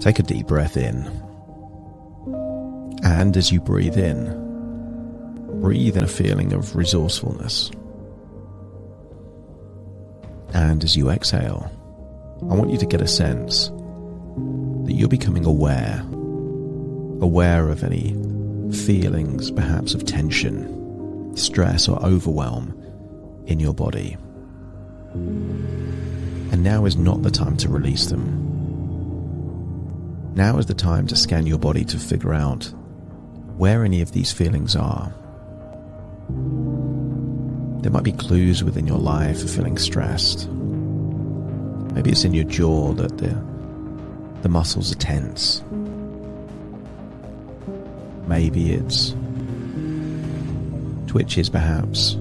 Take a deep breath in. And as you breathe in a feeling of resourcefulness. And as you exhale, I want you to get a sense that you're becoming aware of any feelings, perhaps of tension, stress, or overwhelm in your body. And now is not the time to release them. Now is the time to scan your body to figure out where any of these feelings are. There might be clues within your life of feeling stressed. Maybe it's in your jaw that the muscles are tense. Maybe it's twitches perhaps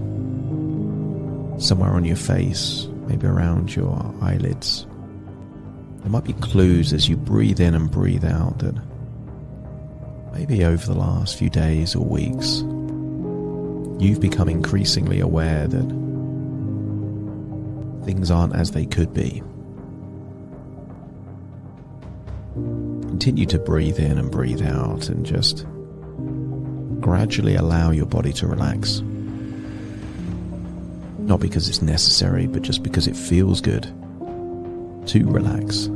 somewhere on your face, maybe around your eyelids. There might be clues as you breathe in and breathe out that maybe over the last few days or weeks, you've become increasingly aware that things aren't as they could be. Continue to breathe in and breathe out and just gradually allow your body to relax. Not because it's necessary, but just because it feels good to relax.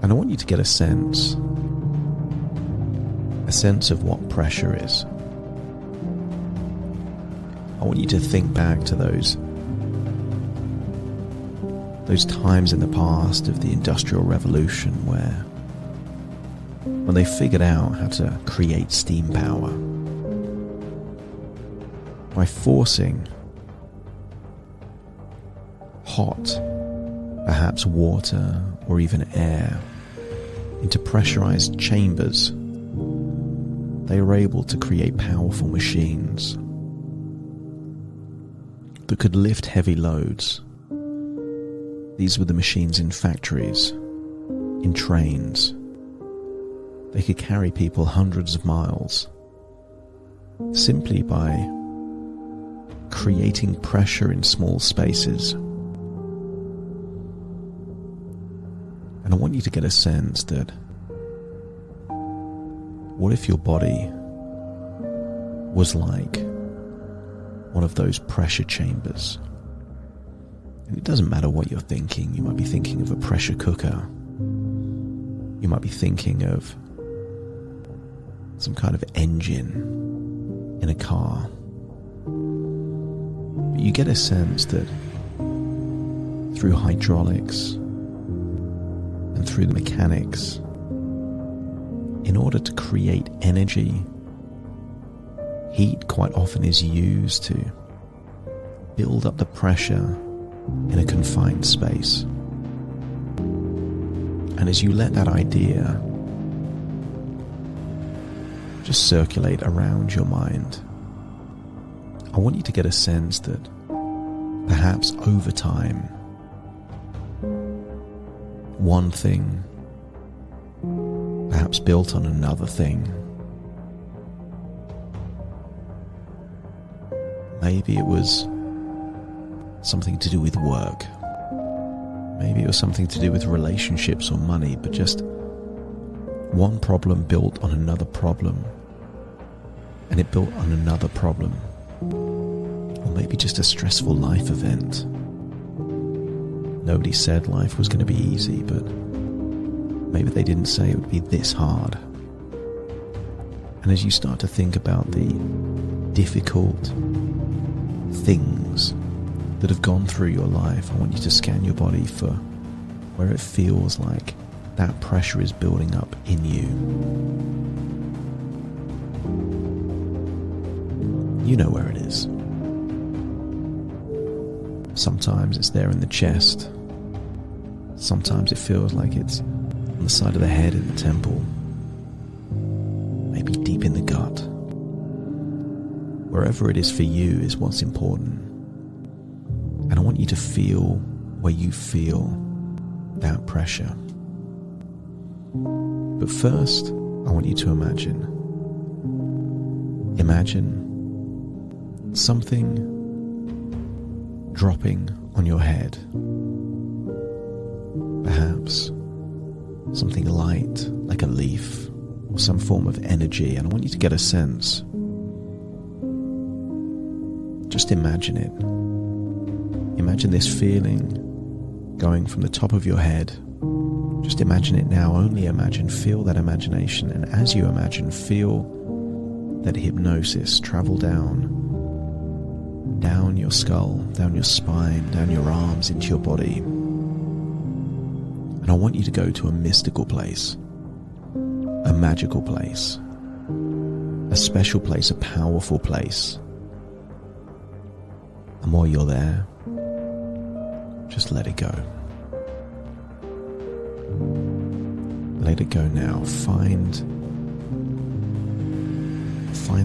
And I want you to get a sense of what pressure is. I want you to think back to those times in the past of the Industrial Revolution when they figured out how to create steam power by forcing hot, perhaps water or even air, into pressurized chambers. They were able to create powerful machines that could lift heavy loads. These were the machines in factories, in trains. They could carry people hundreds of miles simply by creating pressure in small spaces. And I want you to get a sense that what if your body was like one of those pressure chambers? And it doesn't matter what you're thinking. You might be thinking of a pressure cooker. You might be thinking of some kind of engine in a car. But you get a sense that through hydraulics and through the mechanics, in order to create energy, heat quite often is used to build up the pressure in a confined space. And as you let that idea just circulate around your mind, I want you to get a sense that perhaps over time, one thing perhaps built on another thing. Maybe it was something to do with work. Maybe it was something to do with relationships or money, but just one problem built on another problem, and it built on another problem. Or maybe just a stressful life event. Nobody said life was going to be easy, but maybe they didn't say it would be this hard. And as you start to think about the difficult things that have gone through your life, I want you to scan your body for where it feels like that pressure is building up in you. You know where it is. Sometimes it's there in the chest. Sometimes it feels like it's on the side of the head in the temple. Maybe deep in the gut. Wherever it is for you is what's important. And I want you to feel where you feel that pressure. But first, I want you to imagine. Imagine something dropping on your head. Perhaps something light like a leaf or some form of energy, and I want you to get a sense. Just imagine it. Imagine this feeling going from the top of your head. Just imagine it now. Only imagine. Feel that imagination. And as you imagine, feel that hypnosis travel down your skull, down your spine, down your arms, into your body. And I want you to go to a mystical place, a magical place, a special place, a powerful place. And while you're there, just let it go. Let it go now. Find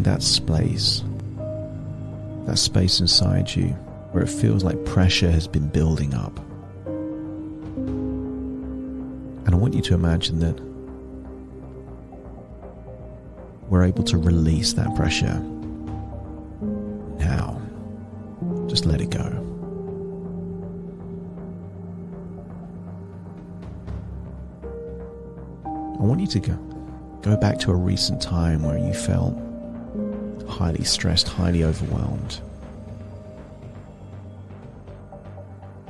that space inside you where it feels like pressure has been building up. And I want you to imagine that we're able to release that pressure now. Just let it go. I want you to go back to a recent time where you felt highly stressed, highly overwhelmed.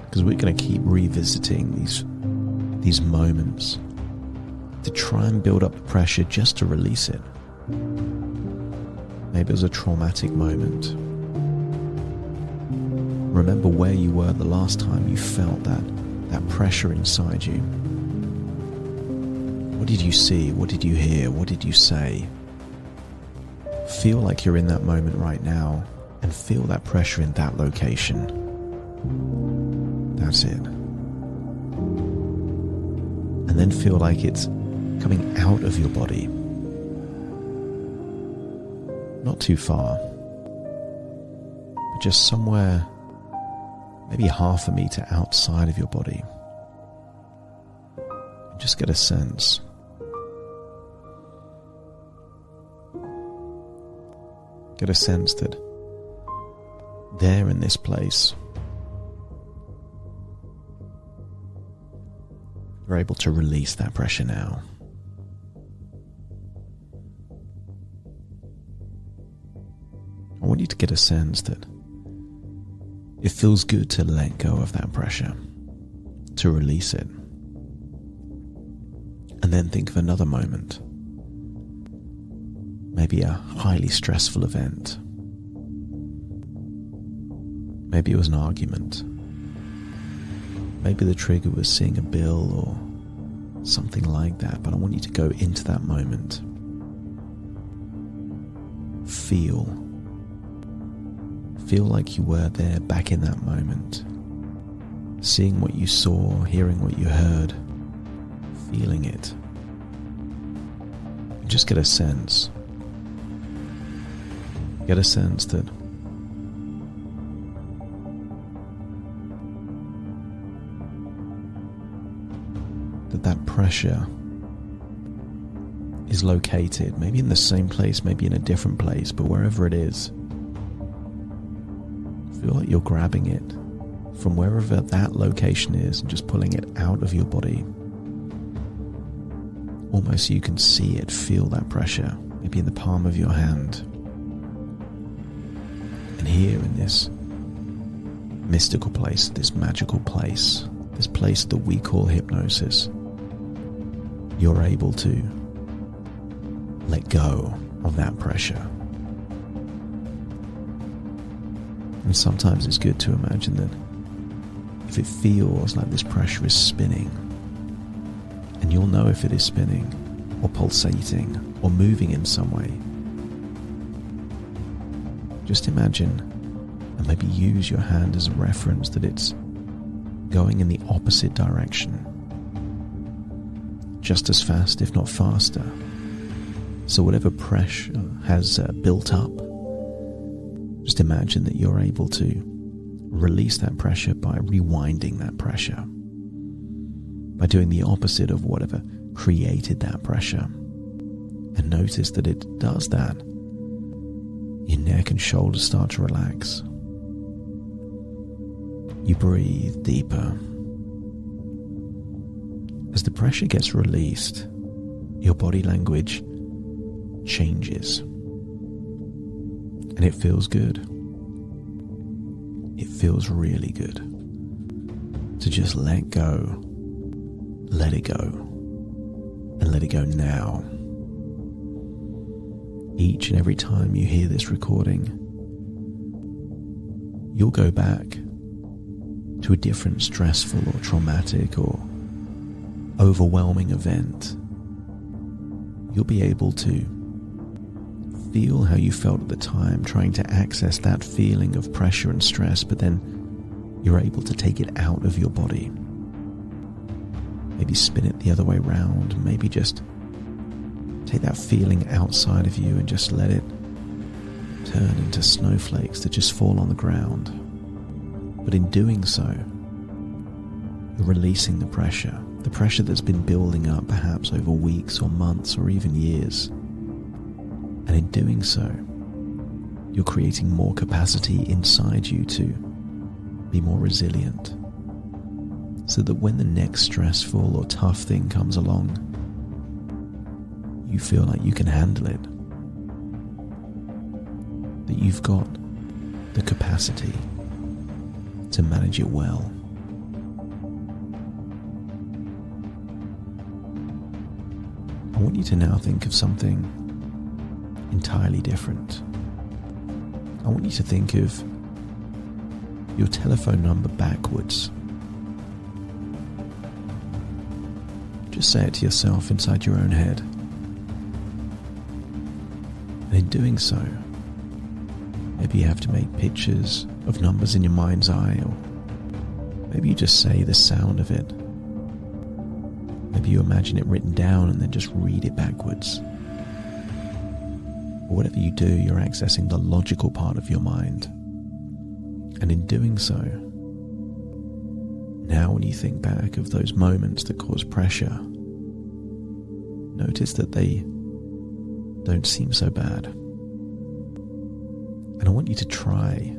Because we're going to keep revisiting these moments to try and build up the pressure just to release it. Maybe it was a traumatic moment. Remember where you were the last time you felt that pressure inside you. What did you see? What did you hear? What did you say? Feel like you're in that moment right now and feel that pressure in that location. That's it. And then feel like it's coming out of your body. Not too far, but just somewhere maybe half a meter outside of your body. Just get a sense. Get a sense that there in this place, you're able to release that pressure now. I want you to get a sense that it feels good to let go of that pressure, to release it. And then think of another moment. Maybe a highly stressful event. Maybe it was an argument. Maybe the trigger was seeing a bill or something like that, but I want you to go into that moment. Feel like you were there back in that moment. Seeing what you saw, hearing what you heard, feeling it. And just get a sense. Get a sense that that pressure is located, maybe in the same place, maybe in a different place, but wherever it is, feel like you're grabbing it from wherever that location is and just pulling it out of your body. Almost so you can see it, feel that pressure, maybe in the palm of your hand. And here in this mystical place, this magical place, this place that we call hypnosis, you're able to let go of that pressure. And sometimes it's good to imagine that if it feels like this pressure is spinning, and you'll know if it is spinning or pulsating or moving in some way, just imagine and maybe use your hand as a reference that it's going in the opposite direction, just as fast, if not faster. So whatever pressure has built up, just imagine that you're able to release that pressure by rewinding that pressure, by doing the opposite of whatever created that pressure. And notice that it does that. Your neck and shoulders start to relax. You breathe deeper. As the pressure gets released, your body language changes. And it feels good. It feels really good to just let go, let it go, and let it go now. Each and every time you hear this recording, you'll go back to a different stressful or traumatic or overwhelming event. You'll be able to feel how you felt at the time, trying to access that feeling of pressure and stress, but then you're able to take it out of your body. Maybe spin it the other way around, maybe just take that feeling outside of you and just let it turn into snowflakes that just fall on the ground. But in doing so, you're releasing the pressure that's been building up perhaps over weeks or months or even years. And in doing so, you're creating more capacity inside you to be more resilient, so that when the next stressful or tough thing comes along, you feel like you can handle it, that you've got the capacity to manage it well. I want you to now think of something entirely different. I want you to think of your telephone number backwards. Just say it to yourself inside your own head. And in doing so, maybe you have to make pictures of numbers in your mind's eye, or maybe you just say the sound of it. Maybe you imagine it written down and then just read it backwards. Or whatever you do, you're accessing the logical part of your mind. And in doing so, now when you think back of those moments that cause pressure, notice that they don't seem so bad. And I want you to try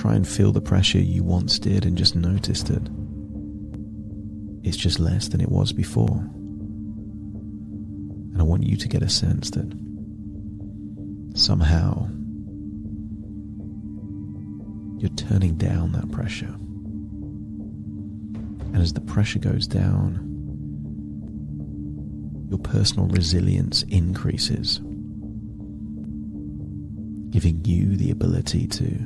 and feel the pressure you once did, and just notice that it's just less than it was before. And I want you to get a sense that somehow you're turning down that pressure. And as the pressure goes down, your personal resilience increases, giving you the ability to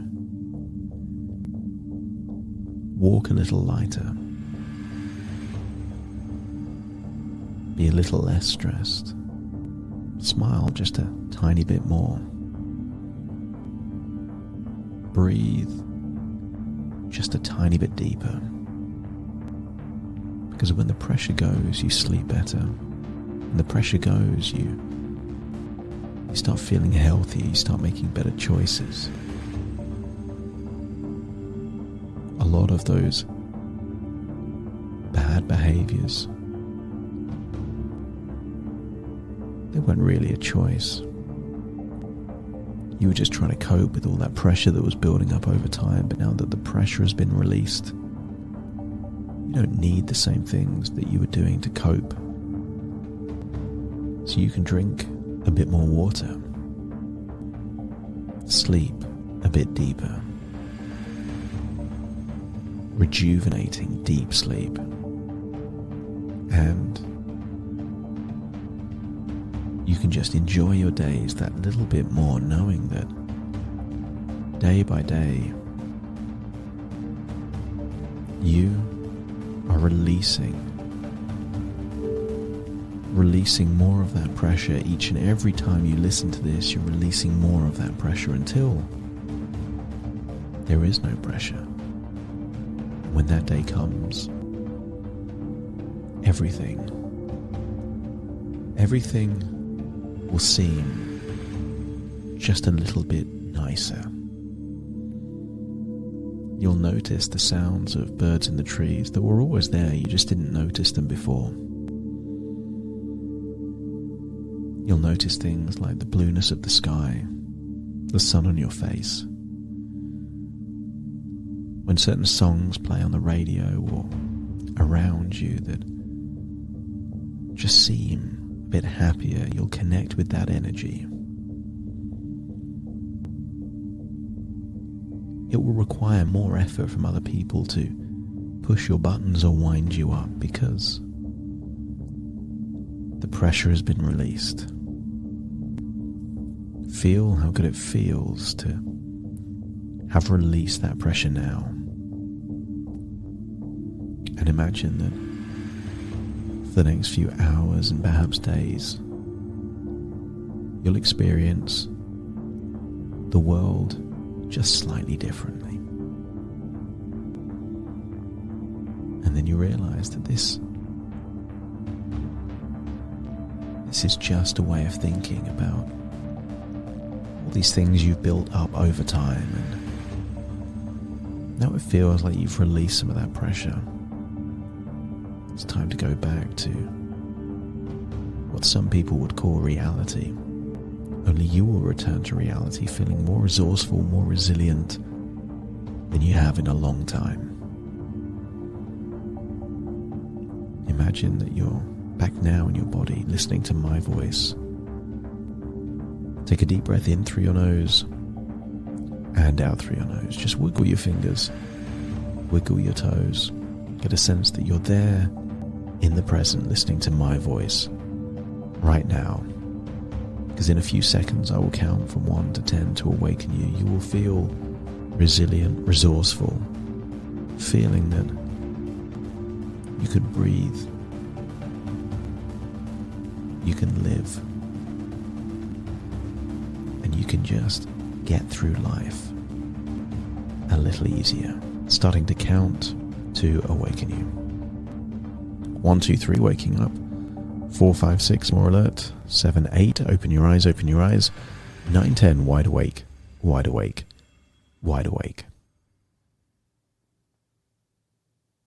walk a little lighter, be a little less stressed, smile just a tiny bit more, breathe just a tiny bit deeper. Because when the pressure goes, you sleep better. When the pressure goes, you start feeling healthier, you start making better choices. A lot of those bad behaviors, they weren't really a choice. You were just trying to cope with all that pressure that was building up over time, but now that the pressure has been released, you don't need the same things that you were doing to cope. So you can drink a bit more water, sleep a bit deeper, rejuvenating deep sleep, and you can just enjoy your days that little bit more, knowing that day by day you are releasing more of that pressure. Each and every time you listen to this, you're releasing more of that pressure until there is no pressure. When that day comes, everything will seem just a little bit nicer. You'll notice the sounds of birds in the trees that were always there, you just didn't notice them before. You'll notice things like the blueness of the sky, the sun on your face. When certain songs play on the radio or around you that just seem a bit happier, you'll connect with that energy. It will require more effort from other people to push your buttons or wind you up because the pressure has been released. Feel how good it feels to have released that pressure now. And imagine that for the next few hours and perhaps days, you'll experience the world just slightly differently. And then you realize that this is just a way of thinking about all these things you've built up over time, and now it feels like you've released some of that pressure. It's time to go back to what some people would call reality. Only you will return to reality feeling more resourceful, more resilient than you have in a long time. Imagine that you're back now in your body, listening to my voice. Take a deep breath in through your nose and out through your nose. Just wiggle your fingers, wiggle your toes. Get a sense that you're there in the present, listening to my voice right now. Because in a few seconds I will count from 1 to 10 to awaken you. You will feel resilient, resourceful, feeling that you can breathe, you can live, and you can just get through life a little easier. Starting to count to awaken you. 1, 2, 3, waking up. 4, 5, 6, more alert. 7, 8, open your eyes, open your eyes. 9, 10, wide awake, wide awake, wide awake.